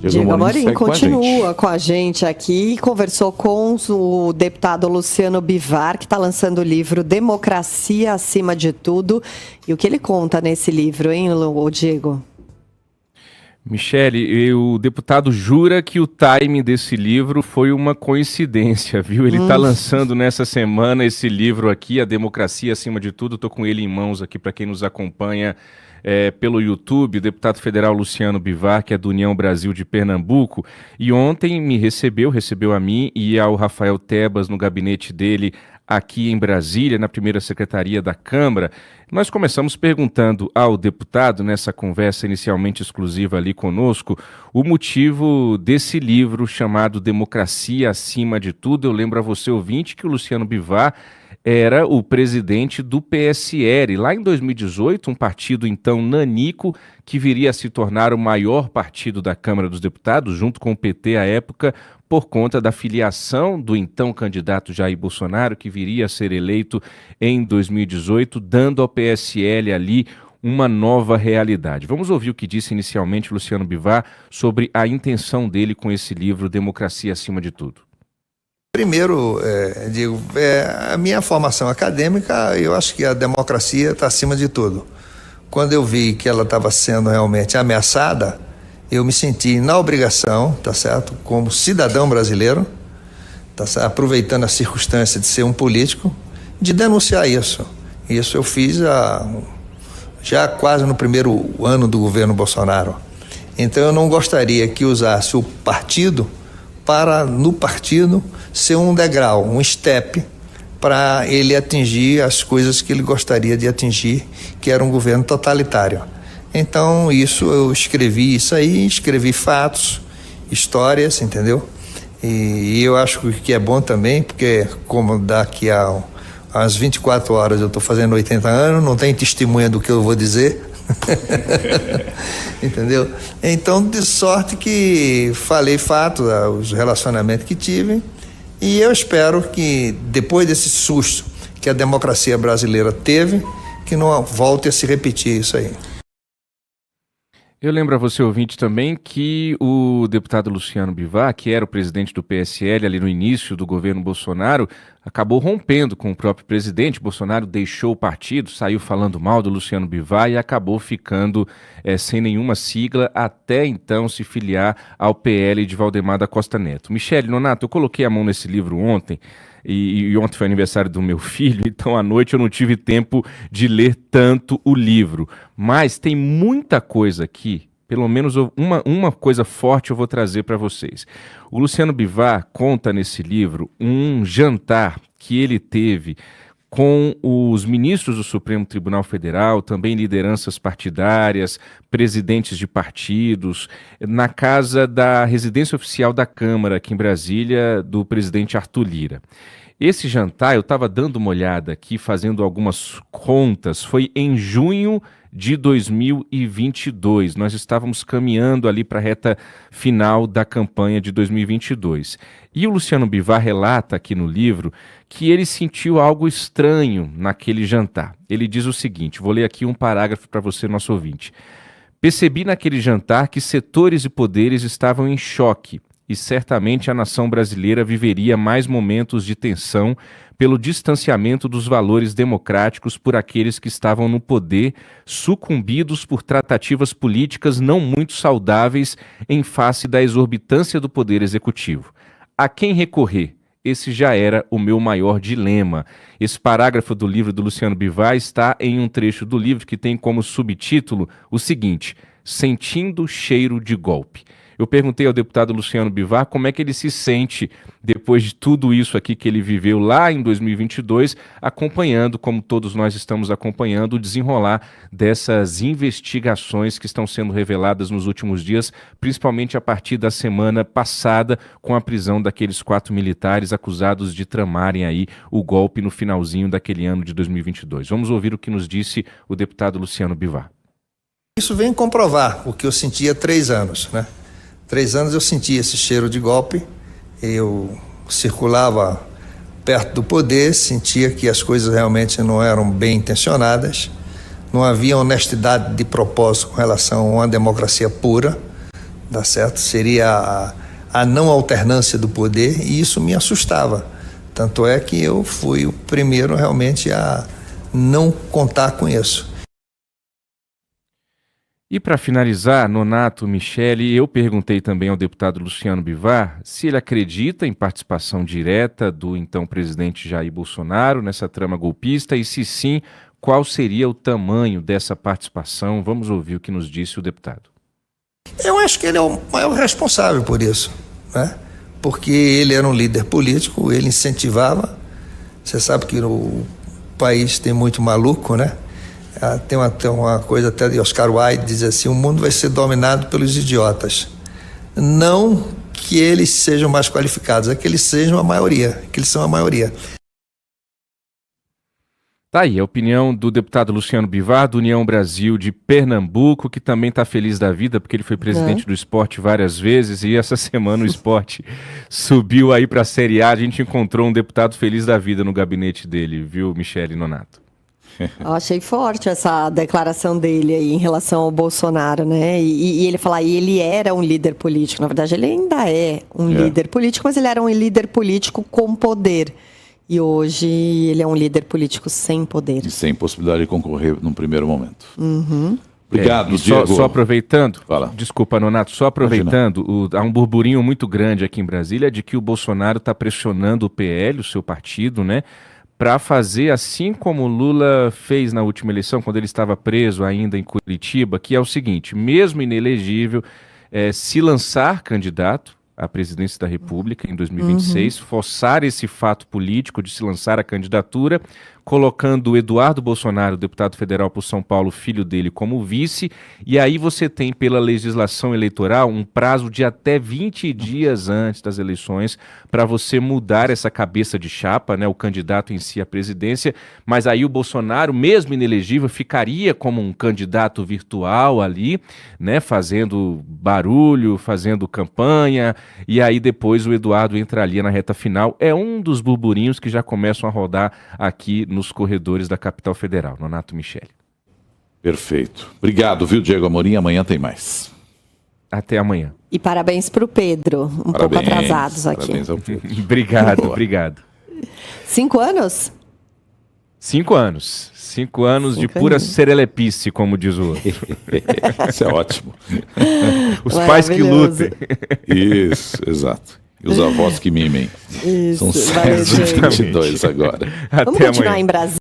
Diego Amorim continua com a gente aqui e conversou com o deputado Luciano Bivar, que está lançando o livro Democracia Acima de Tudo. E o que ele conta nesse livro, hein, Diego? Michele, o deputado jura que o timing desse livro foi uma coincidência, viu? Ele está lançando nessa semana esse livro aqui, A Democracia Acima de Tudo. Estou com ele em mãos aqui para quem nos acompanha pelo YouTube, o deputado federal Luciano Bivar, que é do União Brasil de Pernambuco, e ontem recebeu a mim e ao Rafael Tebas no gabinete dele aqui em Brasília, na primeira secretaria da Câmara. Nós começamos perguntando ao deputado, nessa conversa inicialmente exclusiva ali conosco, o motivo desse livro chamado Democracia Acima de Tudo. Eu lembro a você, ouvinte, que o Luciano Bivar era o presidente do PSL, lá em 2018, um partido então nanico, que viria a se tornar o maior partido da Câmara dos Deputados, junto com o PT à época, por conta da filiação do então candidato Jair Bolsonaro, que viria a ser eleito em 2018, dando ao PSL ali uma nova realidade. Vamos ouvir o que disse inicialmente Luciano Bivar sobre a intenção dele com esse livro Democracia Acima de Tudo. Primeiro, Diego, a minha formação acadêmica, eu acho que a democracia está acima de tudo. Quando eu vi que ela estava sendo realmente ameaçada, eu me senti na obrigação, tá certo, como cidadão brasileiro, tá certo, aproveitando a circunstância de ser um político, de denunciar isso. Isso eu fiz já quase no primeiro ano do governo Bolsonaro. Então eu não gostaria que usasse o partido para, no partido, ser um degrau, um step, para ele atingir as coisas que ele gostaria de atingir, que era um governo totalitário. Então, eu escrevi isso aí, escrevi fatos, histórias, entendeu? E eu acho que é bom também, porque como daqui a às 24 horas eu estou fazendo 80 anos, não tem testemunha do que eu vou dizer, entendeu? Então, de sorte que falei fatos, os relacionamentos que tive, e eu espero que depois desse susto que a democracia brasileira teve, que não volte a se repetir isso aí. Eu lembro a você, ouvinte, também, que o deputado Luciano Bivar, que era o presidente do PSL ali no início do governo Bolsonaro, acabou rompendo com o próprio presidente. Bolsonaro deixou o partido, saiu falando mal do Luciano Bivar e acabou ficando sem nenhuma sigla até então se filiar ao PL de Valdemar da Costa Neto. Michele, Nonato, eu coloquei a mão nesse livro ontem, e ontem foi aniversário do meu filho, então à noite eu não tive tempo de ler tanto o livro. Mas tem muita coisa aqui, pelo menos uma coisa forte eu vou trazer para vocês. O Luciano Bivar conta nesse livro um jantar que ele teve com os ministros do Supremo Tribunal Federal, também lideranças partidárias, presidentes de partidos, na casa da residência oficial da Câmara, aqui em Brasília, do presidente Arthur Lira. Esse jantar, eu estava dando uma olhada aqui, fazendo algumas contas, foi em junho de 2022. Nós estávamos caminhando ali para a reta final da campanha de 2022. E o Luciano Bivar relata aqui no livro que ele sentiu algo estranho naquele jantar. Ele diz o seguinte, vou ler aqui um parágrafo para você, nosso ouvinte. Percebi naquele jantar que setores e poderes estavam em choque e certamente a nação brasileira viveria mais momentos de tensão pelo distanciamento dos valores democráticos por aqueles que estavam no poder, sucumbidos por tratativas políticas não muito saudáveis em face da exorbitância do poder executivo. A quem recorrer? Esse já era o meu maior dilema. Esse parágrafo do livro do Luciano Bivar está em um trecho do livro que tem como subtítulo o seguinte: Sentindo cheiro de golpe. Eu perguntei ao deputado Luciano Bivar como é que ele se sente depois de tudo isso aqui que ele viveu lá em 2022, acompanhando, como todos nós estamos acompanhando, o desenrolar dessas investigações que estão sendo reveladas nos últimos dias, principalmente a partir da semana passada, com a prisão daqueles 4 militares acusados de tramarem aí o golpe no finalzinho daquele ano de 2022. Vamos ouvir o que nos disse o deputado Luciano Bivar. Isso vem comprovar o que eu senti há 3 anos, né? 3 anos eu senti esse cheiro de golpe, eu circulava perto do poder, sentia que as coisas realmente não eram bem intencionadas, não havia honestidade de propósito com relação a uma democracia pura, tá certo? Seria a não alternância do poder, e isso me assustava. Tanto é que eu fui o primeiro realmente a não contar com isso. E para finalizar, Nonato, Michele, eu perguntei também ao deputado Luciano Bivar se ele acredita em participação direta do então presidente Jair Bolsonaro nessa trama golpista e, se sim, qual seria o tamanho dessa participação. Vamos ouvir o que nos disse o deputado. Eu acho que ele é o maior responsável por isso, né? Porque ele era um líder político, ele incentivava. Você sabe que o país tem muito maluco, né? Tem uma coisa até de Oscar Wilde, diz assim: o mundo vai ser dominado pelos idiotas. Não que eles sejam mais qualificados, é que eles sejam a maioria, que eles são a maioria. Tá aí a opinião do deputado Luciano Bivar, do União Brasil de Pernambuco, que também está feliz da vida, porque ele foi presidente do Sport várias vezes, e essa semana o Sport subiu aí para a Série A. A gente encontrou um deputado feliz da vida no gabinete dele, viu, Michele Nonato? Eu achei forte essa declaração dele aí em relação ao Bolsonaro, né? E ele falar, e ele era um líder político. Na verdade, ele ainda é um líder político, mas ele era um líder político com poder. E hoje ele é um líder político sem poder. E sem possibilidade de concorrer num primeiro momento. Obrigado, Diego. Diego. Só aproveitando, Fala. Desculpa, Nonato, só aproveitando, há um burburinho muito grande aqui em Brasília de que o Bolsonaro está pressionando o PL, o seu partido, né, para fazer assim como o Lula fez na última eleição, quando ele estava preso ainda em Curitiba, que é o seguinte: mesmo inelegível, se lançar candidato à presidência da República em 2026, forçar esse fato político de se lançar a candidatura, colocando o Eduardo Bolsonaro, deputado federal por São Paulo, filho dele, como vice, e aí você tem, pela legislação eleitoral, um prazo de até 20 dias antes das eleições para você mudar essa cabeça de chapa, né, o candidato em si à presidência, mas aí o Bolsonaro, mesmo inelegível, ficaria como um candidato virtual ali, né, fazendo barulho, fazendo campanha, e aí depois o Eduardo entraria na reta final. É um dos burburinhos que já começam a rodar aqui nos corredores da capital federal. Nonato, Michele. Perfeito. Obrigado, viu, Diego Amorim? Amanhã tem mais. Até amanhã. E parabéns para o Pedro, pouco atrasados aqui. Parabéns ao Pedro. Obrigado. 5 anos? 5 anos. 5 anos de pura serelepice, como diz o outro. Isso é ótimo. Os pais que lutem. Isso, exato. E os avós que mimem. Isso, São 7h22 agora. Até Vamos continuar amanhã. em Brasília.